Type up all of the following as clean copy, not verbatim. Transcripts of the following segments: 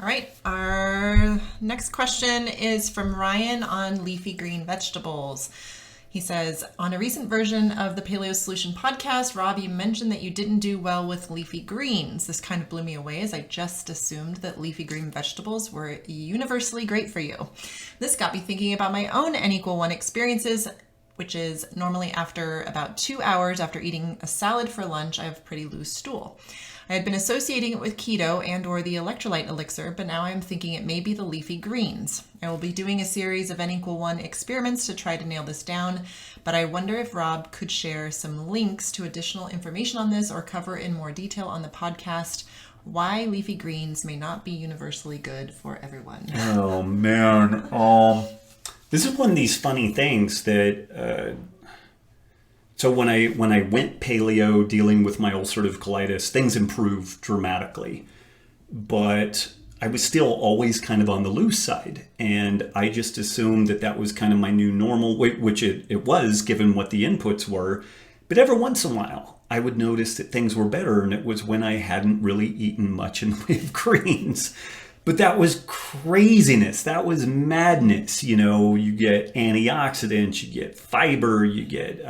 All right, our next question is from Ryan on leafy green vegetables. He says, on a recent version of the Paleo Solution Podcast, Robb, you mentioned that you didn't do well with leafy greens. This kind of blew me away, as I just assumed that leafy green vegetables were universally great for you. This got me thinking about my own N=1 experiences, which is normally after about 2 hours after eating a salad for lunch, I have pretty loose stool. I had been associating it with keto and or the electrolyte elixir, but now I'm thinking it may be the leafy greens. I will be doing a series of N=1 experiments to try to nail this down, but I wonder if Robb could share some links to additional information on this or cover in more detail on the podcast why leafy greens may not be universally good for everyone. Oh, man. This is one of these funny things that... So when I went paleo dealing with my ulcerative colitis, things improved dramatically. But I was still always kind of on the loose side. And I just assumed that was kind of my new normal, which it was given what the inputs were. But every once in a while, I would notice that things were better. And it was when I hadn't really eaten much in the way of greens. But that was craziness. That was madness. You know, you get antioxidants, you get fiber, you get,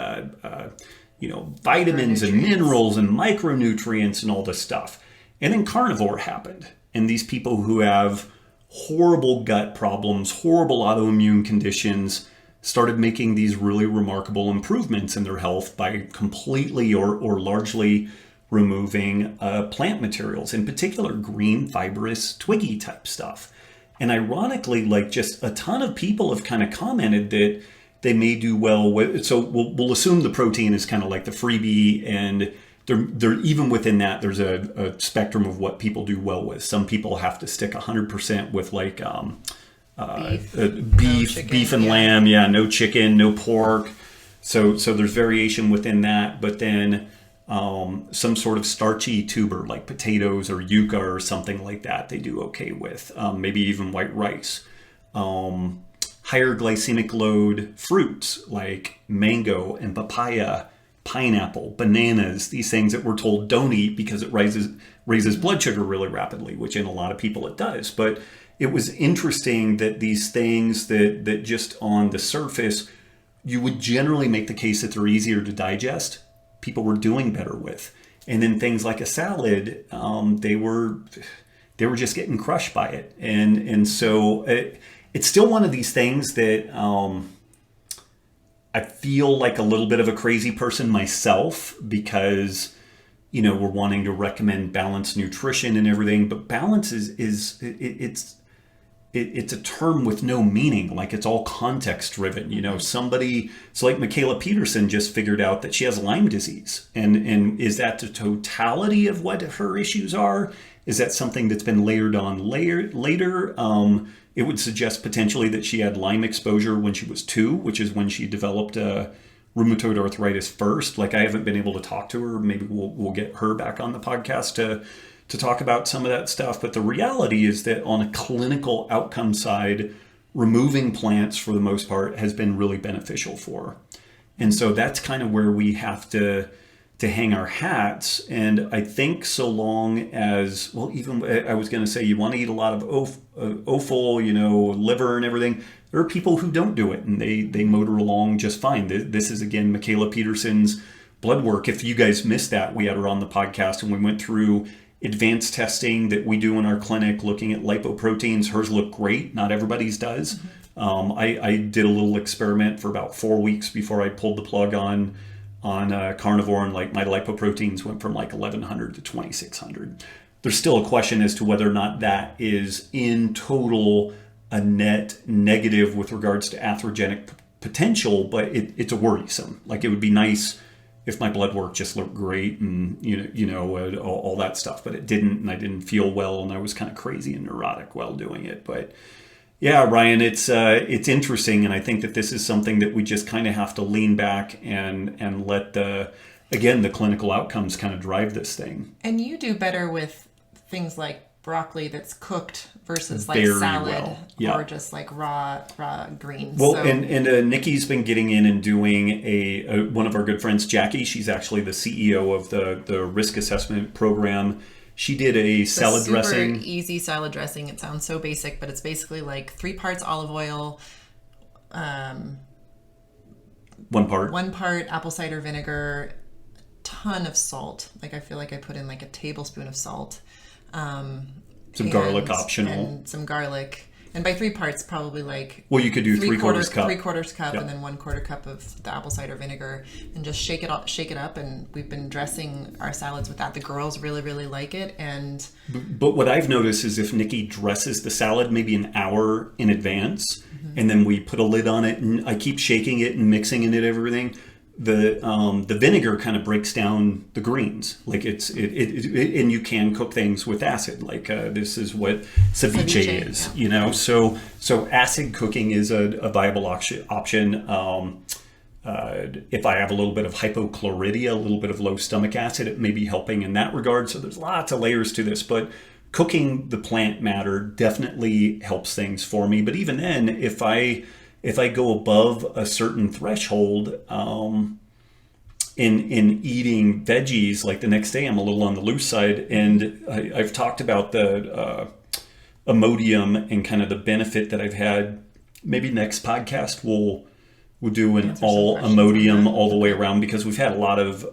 vitamins and minerals and micronutrients and all this stuff. And then carnivore happened. And these people who have horrible gut problems, horrible autoimmune conditions, started making these really remarkable improvements in their health by completely or largely removing plant materials, in particular green fibrous twiggy type stuff. And ironically, like just a ton of people have kind of commented that they may do well with, so we'll assume the protein is kind of like the freebie, and they're even within that, there's a spectrum of what people do well with. Some people have to stick 100% with like beef and lamb, no chicken, no pork. So there's variation within that, but then some sort of starchy tuber like potatoes or yucca or something like that they do okay with, maybe even white rice. Higher glycemic load fruits like mango and papaya, pineapple, bananas, these things that we're told don't eat because it raises blood sugar really rapidly, which in a lot of people it does. But it was interesting that these things that just on the surface you would generally make the case that they're easier to digest, people were doing better with. And then things like a salad, they were just getting crushed by it. And so it's still one of these things that I feel like a little bit of a crazy person myself, because, we're wanting to recommend balanced nutrition and everything, but balance it's a term with no meaning. Like, it's all context driven. So like Michaela Peterson just figured out that she has Lyme disease. And is that the totality of what her issues are? Is that something that's been layered on later? It would suggest potentially that she had Lyme exposure when she was 2, which is when she developed rheumatoid arthritis first. Like, I haven't been able to talk to her. Maybe we'll get her back on the podcast to talk about some of that stuff. But the reality is that on a clinical outcome side, removing plants for the most part has been really beneficial for her. And so that's kind of where we have to hang our hats. And I think so long as, well, even I was going to say, you want to eat a lot of offal, liver and everything. There are people who don't do it and they motor along just fine. This is, again, Michaela Peterson's blood work. If you guys missed that, we had her on the podcast and we went through advanced testing that we do in our clinic looking at lipoproteins. Hers look great. Not everybody's does. Mm-hmm. I did a little experiment for about 4 weeks before I pulled the plug on carnivore, and like my lipoproteins went from like 1100 to 2600. There's still a question as to whether or not that is in total a net negative with regards to atherogenic potential, but it's a worrisome. Like, it would be nice if my blood work just looked great and all that stuff, but it didn't, and I didn't feel well, and I was kind of crazy and neurotic while doing it. But yeah, Ryan, it's interesting, and I think that this is something that we just kind of have to lean back and let the clinical outcomes kind of drive this thing. And you do better with things like broccoli that's cooked versus like Very salad well. Yeah. or just like raw greens. Well, and Nikki's been getting in and doing one of our good friends, Jackie. She's actually the CEO of the risk assessment program She did a salad dressing. Super easy salad dressing. It sounds so basic, but it's basically like 3 parts olive oil, 1 part. 1 part apple cider vinegar, ton of salt. Like I feel like I put in like a tablespoon of salt. Some garlic optional. And some garlic. And by 3 parts, probably like... Well, you could do 3/4 cup. 3/4 cup, Yep. and then 1/4 cup of the apple cider vinegar, and just shake it up. And we've been dressing our salads with that. The girls really, really like it. And But what I've noticed is if Nikki dresses the salad maybe an hour in advance, and then we put a lid on it, and I keep shaking it and mixing it and everything, the vinegar kind of breaks down the greens. Like it and you can cook things with acid. Like this is what ceviche is, yeah. you know. So acid cooking is a viable option. If I have a little bit of hypochlorhydria, a little bit of low stomach acid, it may be helping in that regard. So there's lots of layers to this, but cooking the plant matter definitely helps things for me. But even then, if I go above a certain threshold in eating veggies, like the next day I'm a little on the loose side, and I've talked about the Imodium and kind of the benefit that I've had. Maybe next podcast we'll do an all Imodium all the way around, because we've had a lot of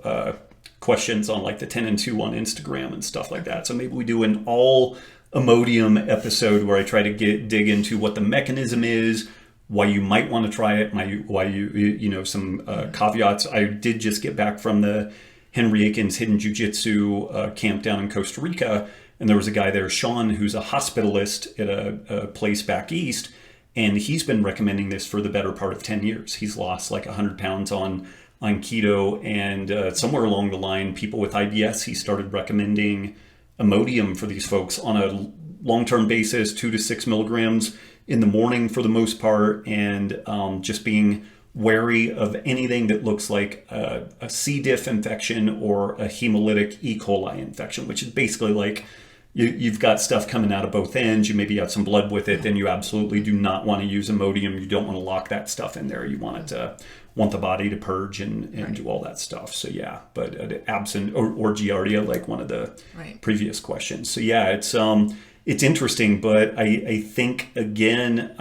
questions on like the 10 and 2 on Instagram and stuff like that. So maybe we do an all Imodium episode where I try to dig into what the mechanism is, why you might want to try it, why you some caveats. I did just get back from the Henry Aiken's Hidden Jiu-Jitsu camp down in Costa Rica, and there was a guy there, Sean, who's a hospitalist at a place back east, and he's been recommending this for the better part of 10 years. He's lost like 100 pounds on keto, and somewhere along the line, people with IBS, he started recommending Imodium for these folks on a long-term basis, 2 to 6 milligrams in the morning for the most part, and just being wary of anything that looks like a C. diff infection or a hemolytic E. coli infection, which is basically like you've got stuff coming out of both ends. You maybe have some blood with it, then you absolutely do not want to use Imodium. You don't want to lock that stuff in there. You want the body to purge and do all that stuff. So yeah, but absent or Giardia, like one of the previous questions. So yeah, it's interesting, but I think again,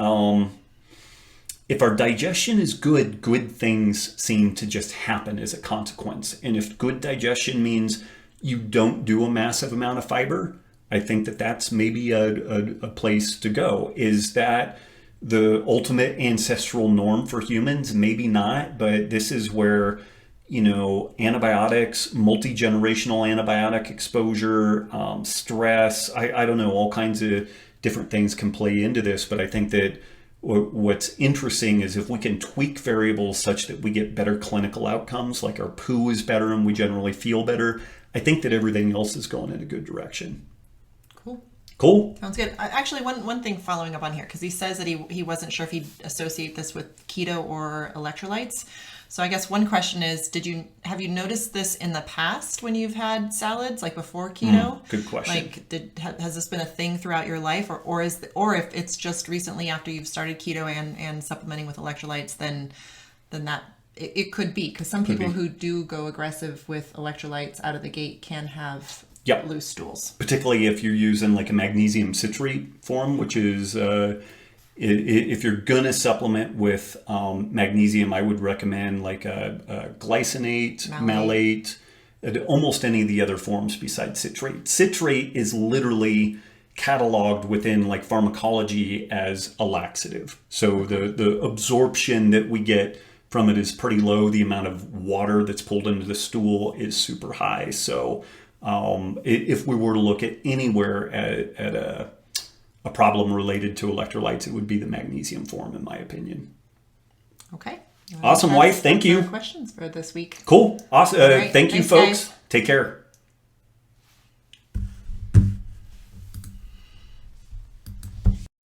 if our digestion is good things seem to just happen as a consequence. And if good digestion means you don't do a massive amount of fiber, I think that's maybe a place to go. Is that the ultimate ancestral norm for humans? Maybe not, but this is where, antibiotics, multi-generational antibiotic exposure, stress, I don't know, all kinds of different things can play into this. But I think that what's interesting is if we can tweak variables such that we get better clinical outcomes, like our poo is better and we generally feel better, I think that everything else is going in a good direction. Cool. Sounds good. Actually, one thing following up on here, because he says that he wasn't sure if he'd associate this with keto or electrolytes. So I guess one question is, have you noticed this in the past when you've had salads, like before keto? Good question. Like, has this been a thing throughout your life, or if it's just recently after you've started keto and supplementing with electrolytes, then that it could be, because some people who do go aggressive with electrolytes out of the gate can have loose stools. Particularly if you're using like a magnesium citrate form, which is, if you're going to supplement with magnesium, I would recommend like a glycinate, malate, almost any of the other forms besides citrate. Citrate is literally cataloged within like pharmacology as a laxative. So the absorption that we get from it is pretty low. The amount of water that's pulled into the stool is super high. So if we were to look at anywhere at a problem related to electrolytes, it would be the magnesium form, in my opinion. Okay. Awesome, wife. Thank you. Questions for this week. Cool. Awesome. Right. Thank you, folks. Guys. Take care.